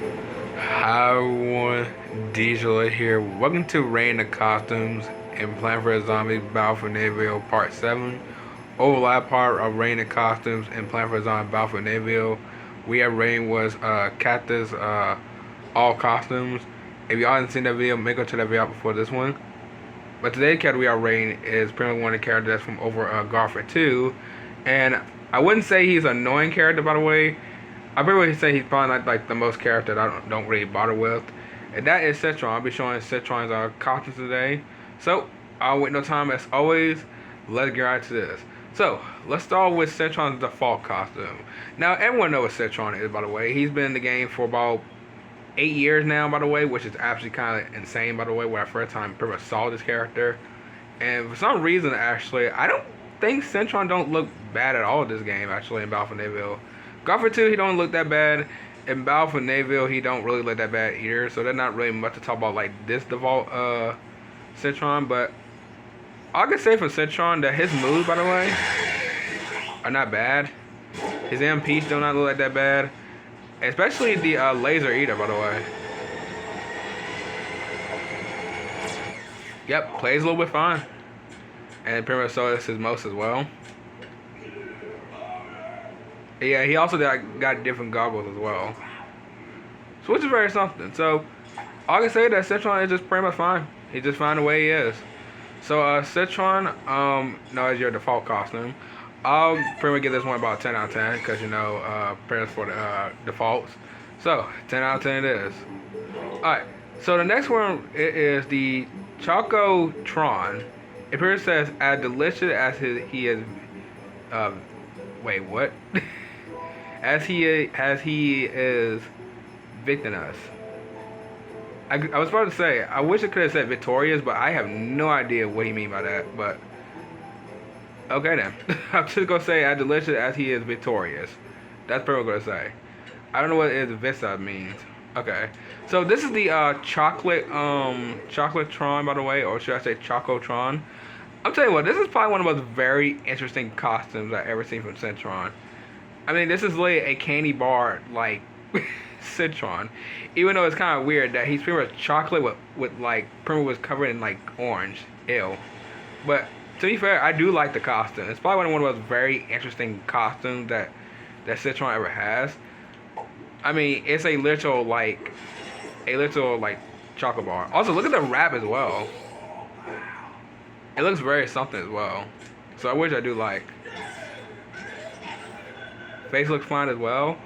Hi everyone, Diesel here. Welcome to Reign of Costumes and Plan for a Zombie Battle for Neighborville Part 7. Overlap part of Reign of Costumes and Plan for a Zombie Battle for Neighborville. We at Reign was Cactus all costumes. If y'all haven't seen that video, make sure to check that video out before this one. But today's character we are Reign is pretty much one of the characters that's from over Garfield 2. And I wouldn't say he's an annoying character, by the way. I pretty much say he's probably not like the most character that I don't really bother with. And that is Citron. I'll be showing Citron's costumes today. So, I'll wait no time as always. Let's get right to this. So, let's start with Citron's default costume. Now, everyone knows what Citron is, by the way. He's been in the game for about 8 years now, by the way, which is actually kind of insane, by the way, when I first time pretty much saw this character. And for some reason, actually, I don't think Citron don't look bad at all in this game, actually, in Battle for Neighborville. Garfield 2, he don't look that bad. In Battle for Neighborville, he don't really look that bad either. So there's not really much to talk about like this default Citron. But I can say for Citron that his moves, by the way, are not bad. His MPs do not look like that bad. Especially the laser eater, by the way. Yep, plays a little bit fine. And pretty much so is his most as well. Yeah, he also got different goggles as well. So which is very something. So I can say that Citron is just pretty much fine. He just fine the way he is. So Citron, no, is your default costume. I'll pretty much give this one about 10 out of 10 because you know, pretty much for the defaults. So 10 out of 10 it is. Alright, so the next one is the Choco-tron. It pretty much says as delicious as he is. Wait, what? as he is victimless. I was about to say, I wish I could have said victorious, but I have no idea what he mean by that. But okay then, I'm just gonna say as delicious as he is victorious. That's pretty much what I'm gonna say. I don't know what is Vista means. Okay, so this is the chocolate-tron, by the way, or should I say Choco-tron? I'm telling you what, this is probably one of the most very interesting costumes I've ever seen from Citron. I mean, this is literally a candy bar like Citron. Even though it's kind of weird that he's pretty much chocolate with like pretty much was covered in like orange. Ew. But to be fair, I do like the costume. It's probably one of the most very interesting costumes that Citron ever has. I mean, it's a literal chocolate bar. Also, look at the wrap as well. It looks very something as well. So I wish I do like. Face looks fine as well.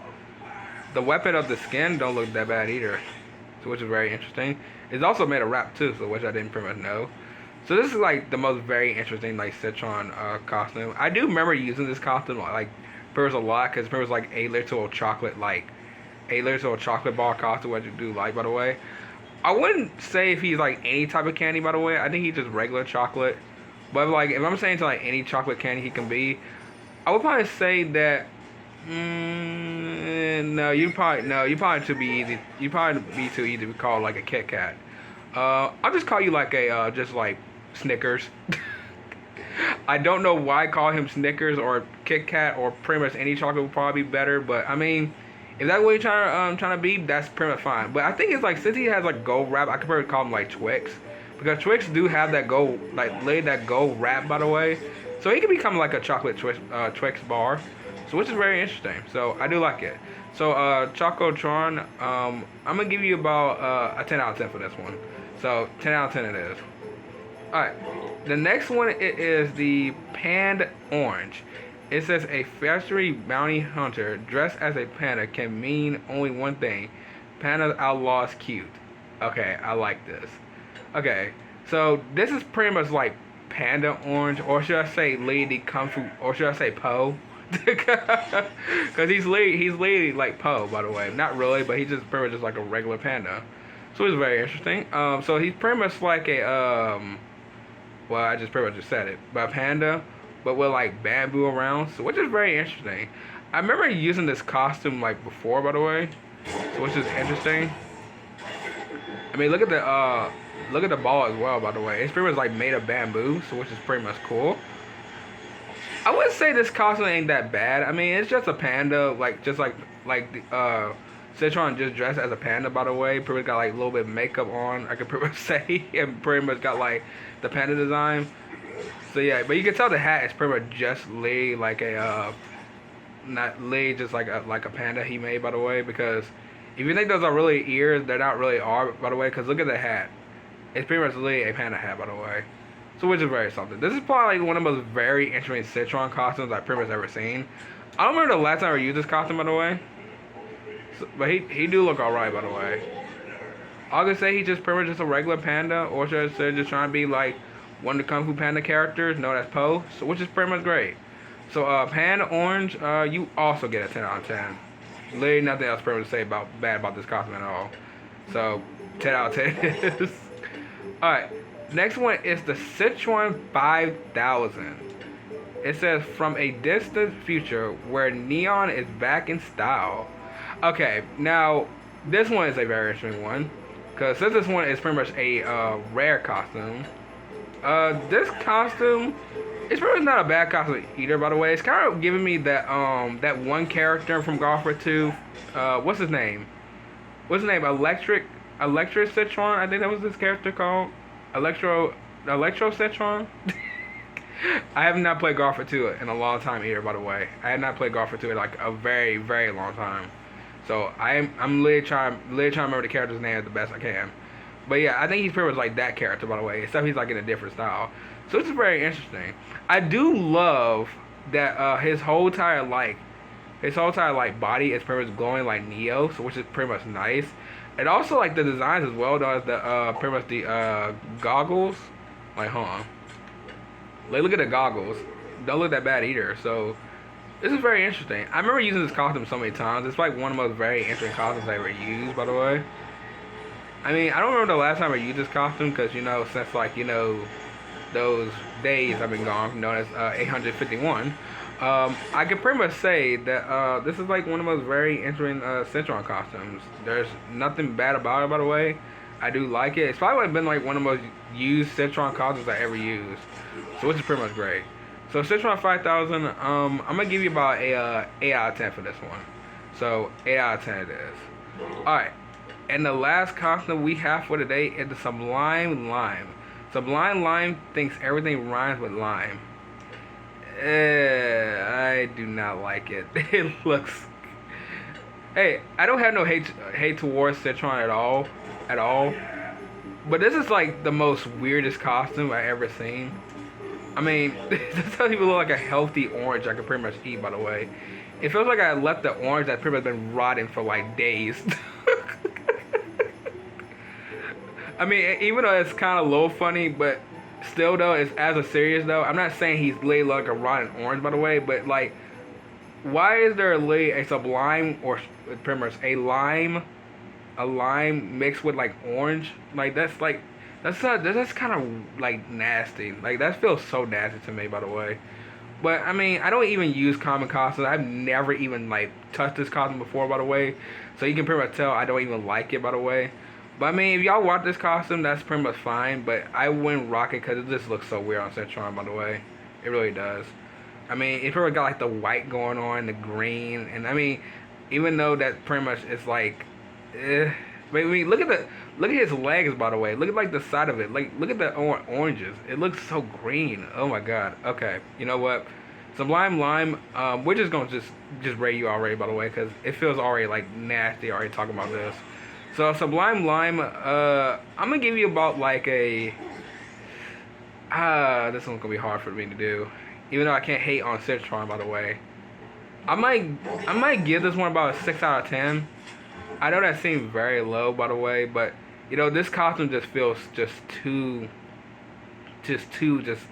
The weapon of the skin don't look that bad either. So which is very interesting. It's also made of wrap too, so which I didn't pretty much know. So this is like the most very interesting like Citron costume. I do remember using this costume like pretty much a lot because it was like a little chocolate bar costume, which I do like, by the way. I wouldn't say if he's like any type of candy, by the way. I think he's just regular chocolate. But like if I'm saying to like any chocolate candy he can be, I would probably say that no, you probably too be easy. You probably be too easy to be called like a Kit Kat. I'll just call you like a just like Snickers. I don't know why I call him Snickers or Kit Kat or pretty much any chocolate would probably be better. But I mean, if that's what you're trying to be, that's pretty much fine. But I think it's like since he has like gold wrap, I could probably call him like Twix because Twix do have that gold gold wrap, by the way. So he can become like a chocolate Twix bar. So which is very interesting. So I do like it. So Choco-tron, I'm gonna give you about a 10 out of 10 for this one. So 10 out of 10 it is. Alright. The next one it is the Panda Orange. It says a factory bounty hunter dressed as a panda can mean only one thing. Panda outlaws cute. Okay, I like this. Okay, so this is pretty much like Panda Orange, or should I say Lady Kung Fu, or should I say Poe? Because he's lady like Poe, by the way. Not really, but he's just pretty much just like a regular panda. So it's very interesting. So he's pretty much like a well, I just pretty much just said it, but a panda, but with like bamboo around. So which is very interesting. I remember using this costume like before, by the way. So which is interesting. I mean, look at the ball as well, by the way. It's pretty much like made of bamboo, so which is pretty much cool. I wouldn't say this costume ain't that bad. I mean, it's just a panda, like just like Citron just dressed as a panda, by the way. Pretty much got like a little bit of makeup on, I could pretty much say, and pretty much got like the panda design. So yeah, but you can tell the hat is pretty much just Lee, like a not Lee, just like a panda he made, by the way. Because if you think those are really ears, they're not really are, by the way. Because look at the hat, it's pretty much Lee a panda hat, by the way. So which is very something. This is probably like one of the most very interesting Citron costumes I've pretty much ever seen. I don't remember the last time I used this costume, by the way. So, but he do look alright, by the way. I could say he's just pretty much just a regular panda, or should I say just trying to be like one of the Kung Fu Panda characters known as Po, so which is pretty much great. So Panda Orange, you also get a 10 out of 10. Literally nothing else pretty much to say bad about this costume at all. So 10 out of 10 is. Alright, next one is the Sichuan 5000. It says, from a distant future where neon is back in style. Okay, now this one is a very interesting one, because since this one is pretty much a rare costume, this costume is probably not a bad costume either, by the way. It's kind of giving me that that one character from Golf War 2. What's his name? Electric Citron, I think that was this character called. Electro Citron. I have not played Golf War 2 in a long time either, by the way. I have not played Golf War 2 in like a very, very long time. So I'm literally trying to remember the character's name the best I can. But yeah, I think he's pretty much like that character, by the way, except he's like in a different style. So it's very interesting. I do love that his whole entire body is pretty much glowing like Neo, so which is pretty much nice. And also like the designs as well, though, the pretty much the goggles. Like, hold on. Like, look at the goggles. Don't look that bad either. So this is very interesting. I remember using this costume so many times. It's like one of the most very interesting costumes I ever used, by the way. I mean, I don't remember the last time I used this costume, because, you know, since, like, you know, those days I've been gone, known as 851, I can pretty much say that this is, like, one of the most very interesting Citron costumes. There's nothing bad about it, by the way. I do like it. It's probably been, like, one of the most used Citron costumes I ever used. So, which is pretty much great. So, Citron 5000, I'm going to give you about a 8 out of 10 for this one. So, 8 out of 10 it is. Alright. And the last costume we have for today is the Sublime Lime. Sublime Lime thinks everything rhymes with lime. I do not like it. It looks... Hey, I don't have no hate towards Citron at all. But this is like the most weirdest costume I ever seen. I mean, this doesn't even look like a healthy orange I could pretty much eat, by the way. It feels like I left the orange that pretty much been rotting for like days. I mean, even though it's kind of a little funny, but still though, it's as a serious though. I'm not saying he's literally like a rotten orange, by the way, but like, why is there a sublime or pretty much a lime mixed with like orange? Like that's kind of like nasty. Like that feels so nasty to me, by the way. But I mean, I don't even use common costumes. I've never even like touched this costume before, by the way. So you can pretty much tell I don't even like it, by the way. But I mean, if y'all want this costume, that's pretty much fine. But I wouldn't rock it because it just looks so weird on Citron, by the way. It really does. I mean, it pretty much got like the white going on, the green, and I mean, even though that pretty much is like, but I mean, look at his legs, by the way. Look at like the side of it. Like, look at the oranges. It looks so green. Oh my god. Okay, you know what? Sublime Lime. We're just gonna just rate you already, by the way, because it feels already like nasty already talking about this. So Sublime Lime, I'm gonna give you about like a this one's gonna be hard for me to do, even though I can't hate on Citron, by the way. I might give this one about a 6 out of 10. I know that seems very low, by the way, but you know, this costume just feels too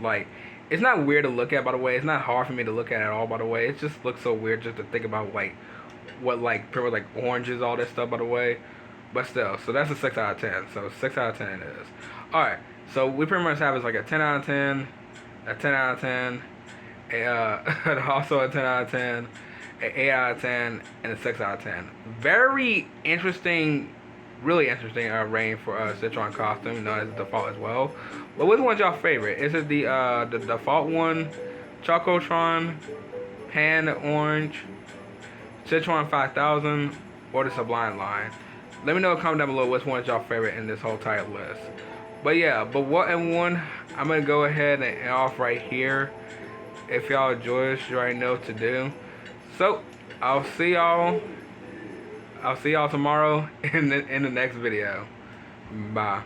like, it's not weird to look at, by the way. It's not hard for me to look at all, by the way. It just looks so weird just to think about like what like pretty much like oranges, all that stuff, by the way. But still, so that's a 6 out of 10. So 6 out of 10 it is. Alright, so we pretty much have is like a 10 out of 10, a 10 out of 10, also a 10 out of 10, an 8 out of 10, and a 6 out of 10. Very interesting, really interesting range for Citron costume, known as default as well. But which one's y'all favorite? Is it the default one, Chocotron, Panda Orange, Citron 5000, or the Sublime line. Let me know, comment down below which one is your favorite in this whole entire list. But yeah, but what and one, I'm gonna go ahead and off right here. If y'all enjoy this, you already know what to do. So I'll see y'all tomorrow in the next video. Bye.